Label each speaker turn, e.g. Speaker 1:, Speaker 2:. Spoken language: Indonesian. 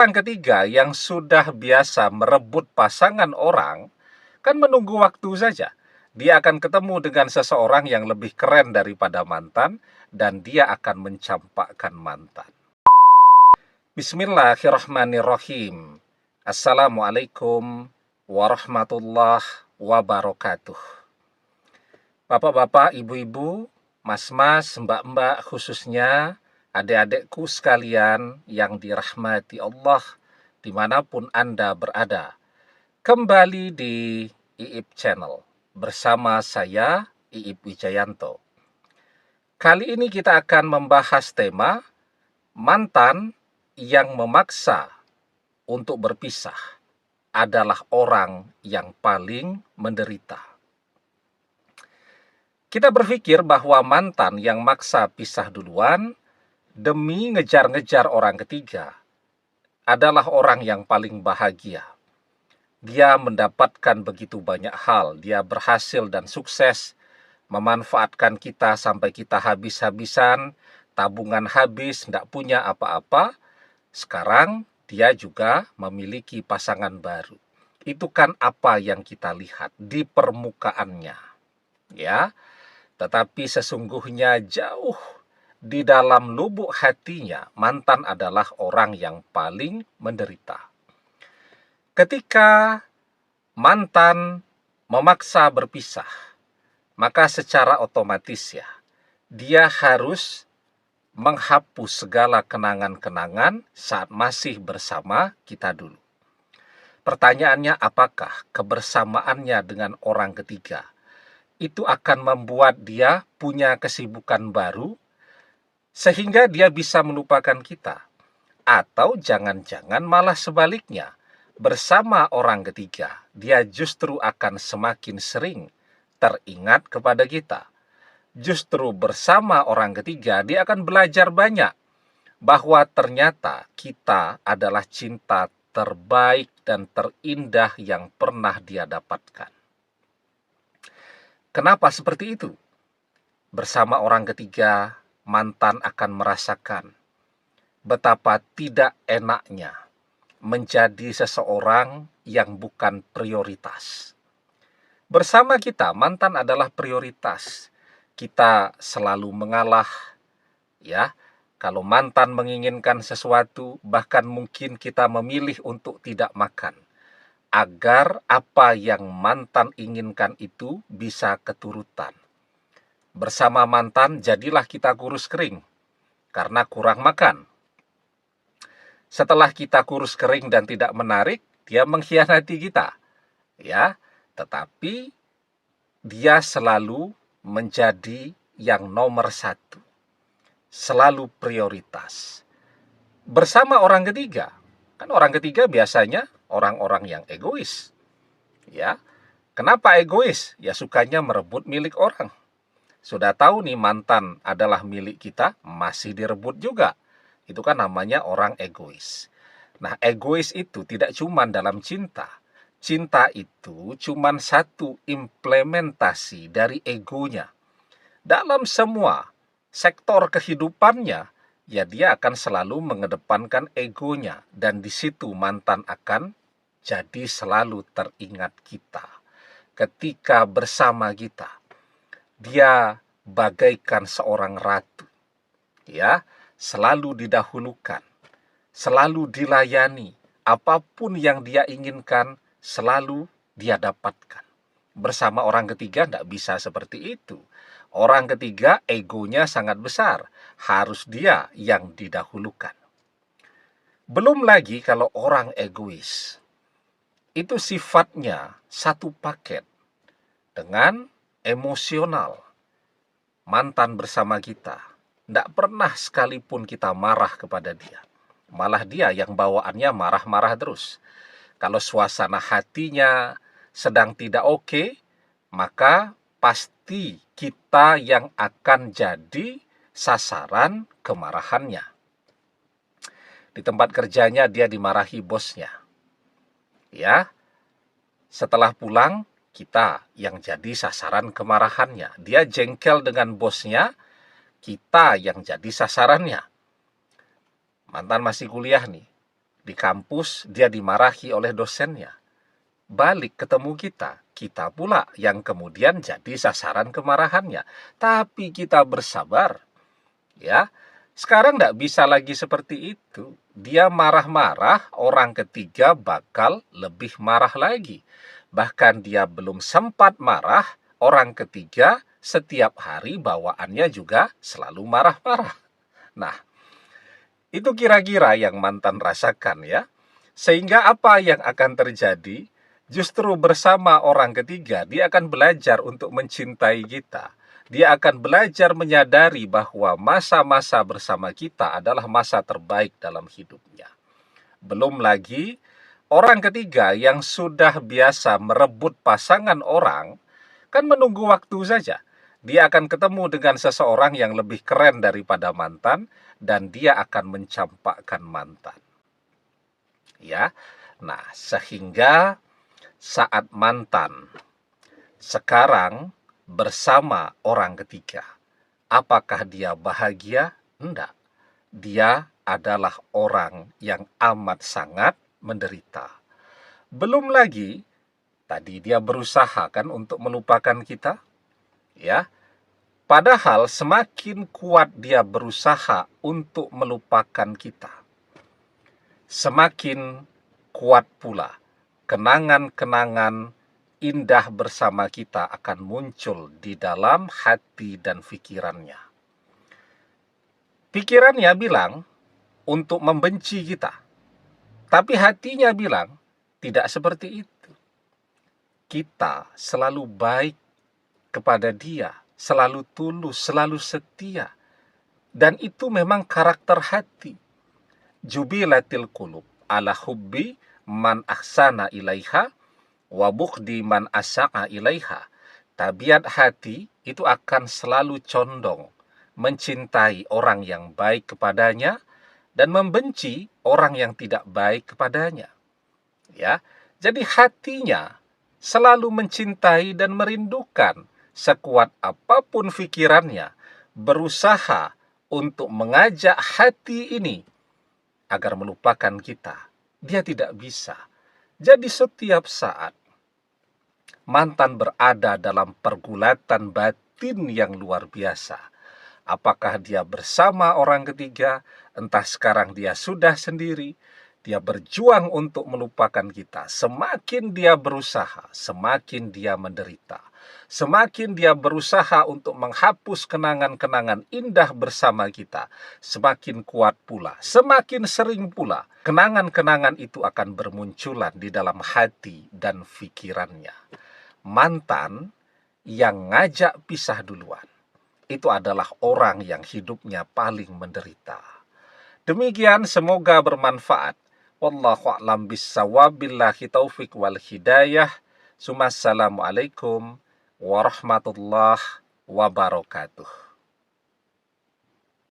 Speaker 1: Orang ketiga yang sudah biasa merebut pasangan orang, kan menunggu waktu saja. Dia akan ketemu dengan seseorang yang lebih keren daripada mantan, dan dia akan mencampakkan mantan. Bismillahirrahmanirrahim. Assalamualaikum warahmatullahi wabarakatuh. Bapak-bapak, ibu-ibu, mas-mas, mbak-mbak, khususnya adik-adikku sekalian yang dirahmati Allah dimanapun Anda berada. Kembali di IIP Channel bersama saya, IIP Wijayanto. Kali ini kita akan membahas tema mantan yang memaksa untuk berpisah adalah orang yang paling menderita. Kita berpikir bahwa mantan yang maksa pisah duluan demi ngejar-ngejar orang ketiga adalah orang yang paling bahagia. Dia mendapatkan begitu banyak hal, dia berhasil dan sukses memanfaatkan kita sampai kita habis-habisan, tabungan habis, tidak punya apa-apa. Sekarang dia juga memiliki pasangan baru. Itu kan apa yang kita lihat di permukaannya. Ya. Tetapi sesungguhnya jauh di dalam lubuk hatinya, mantan adalah orang yang paling menderita. Ketika mantan memaksa berpisah, maka secara otomatis dia harus menghapus segala kenangan-kenangan saat masih bersama kita dulu. Pertanyaannya, apakah kebersamaannya dengan orang ketiga itu akan membuat dia punya kesibukan baru, sehingga dia bisa melupakan kita? Atau jangan-jangan malah sebaliknya, bersama orang ketiga, dia justru akan semakin sering teringat kepada kita. Justru bersama orang ketiga, dia akan belajar banyak, bahwa ternyata kita adalah cinta terbaik dan terindah yang pernah dia dapatkan. Kenapa seperti itu? Bersama orang ketiga, mantan akan merasakan betapa tidak enaknya menjadi seseorang yang bukan prioritas. Bersama kita, mantan adalah prioritas. Kita selalu mengalah, ya. Kalau mantan menginginkan sesuatu, bahkan mungkin kita memilih untuk tidak makan, agar apa yang mantan inginkan itu bisa keturutan. Bersama mantan, jadilah kita kurus kering karena kurang makan. Setelah kita kurus kering dan tidak menarik, dia mengkhianati kita. Ya, tetapi dia selalu menjadi yang nomor satu. Selalu prioritas. Bersama orang ketiga, kan orang ketiga biasanya orang-orang yang egois. Ya, kenapa egois? Ya sukanya merebut milik orang. Sudah tahu nih mantan adalah milik kita, masih direbut juga. Itu kan namanya orang egois. Nah, egois itu tidak cuma dalam cinta. Cinta itu cuma satu implementasi dari egonya. Dalam semua sektor kehidupannya, ya dia akan selalu mengedepankan egonya. Dan di situ mantan akan jadi selalu teringat kita. Ketika bersama kita, dia bagaikan seorang ratu, ya, selalu didahulukan, selalu dilayani, apapun yang dia inginkan selalu dia dapatkan. Bersama orang ketiga tidak bisa seperti itu. Orang ketiga egonya sangat besar, harus dia yang didahulukan. Belum lagi kalau orang egois, itu sifatnya satu paket dengan emosional. Mantan bersama kita, tidak pernah sekalipun kita marah kepada dia. Malah dia yang bawaannya marah-marah terus. Kalau suasana hatinya sedang tidak oke, maka pasti kita yang akan jadi sasaran kemarahannya. Di tempat kerjanya dia dimarahi bosnya. Ya, setelah pulang, kita yang jadi sasaran kemarahannya. Dia jengkel dengan bosnya, kita yang jadi sasarannya. Mantan masih kuliah nih, Di kampus dia dimarahi oleh dosennya. Balik ketemu kita pula yang kemudian jadi sasaran kemarahannya. Tapi kita bersabar, ya. Sekarang tidak bisa lagi seperti itu. Dia marah-marah, orang ketiga bakal lebih marah lagi. Bahkan dia belum sempat marah, orang ketiga setiap hari bawaannya juga selalu marah-marah. Nah, itu kira-kira yang mantan rasakan ya. Sehingga apa yang akan terjadi? Justru bersama orang ketiga, dia akan belajar untuk mencintai kita. Dia akan belajar menyadari bahwa masa-masa bersama kita adalah masa terbaik dalam hidupnya. Belum lagi, orang ketiga yang sudah biasa merebut pasangan orang, kan menunggu waktu saja. Dia akan ketemu dengan seseorang yang lebih keren daripada mantan, dan dia akan mencampakkan mantan. Ya, nah sehingga saat mantan sekarang bersama orang ketiga, apakah dia bahagia? Enggak. Dia adalah orang yang amat sangat menderita. Belum lagi, tadi dia berusaha kan untuk melupakan kita, ya. Padahal semakin kuat dia berusaha untuk melupakan kita, semakin kuat pula kenangan-kenangan indah bersama kita akan muncul di dalam hati dan pikirannya. Pikirannya bilang untuk membenci kita, tapi hatinya bilang tidak seperti itu. Kita selalu baik kepada dia, selalu tulus, selalu setia. Dan itu memang karakter hati. Jubilatil qulub ala hubbi man ahsana ilaiha wa bughdi man asya'a ilaiha. Tabiat hati itu akan selalu condong mencintai orang yang baik kepadanya dan membenci orang yang tidak baik kepadanya. Ya, jadi hatinya selalu mencintai dan merindukan. Sekuat apapun pikirannya, berusaha untuk mengajak hati ini agar melupakan kita. Dia tidak bisa. Jadi setiap saat mantan berada dalam pergulatan batin yang luar biasa. Apakah dia bersama orang ketiga, entah sekarang dia sudah sendiri, dia berjuang untuk melupakan kita. Semakin dia berusaha, semakin dia menderita. Semakin dia berusaha untuk menghapus kenangan-kenangan indah bersama kita, semakin kuat pula, semakin sering pula, kenangan-kenangan itu akan bermunculan di dalam hati dan pikirannya. Mantan yang ngajak pisah duluan, itu adalah orang yang hidupnya paling menderita. Demikian, semoga bermanfaat. Wallahu a'lam bissawab, billahi taufik wal hidayah. Assalamualaikum warahmatullahi wabarakatuh.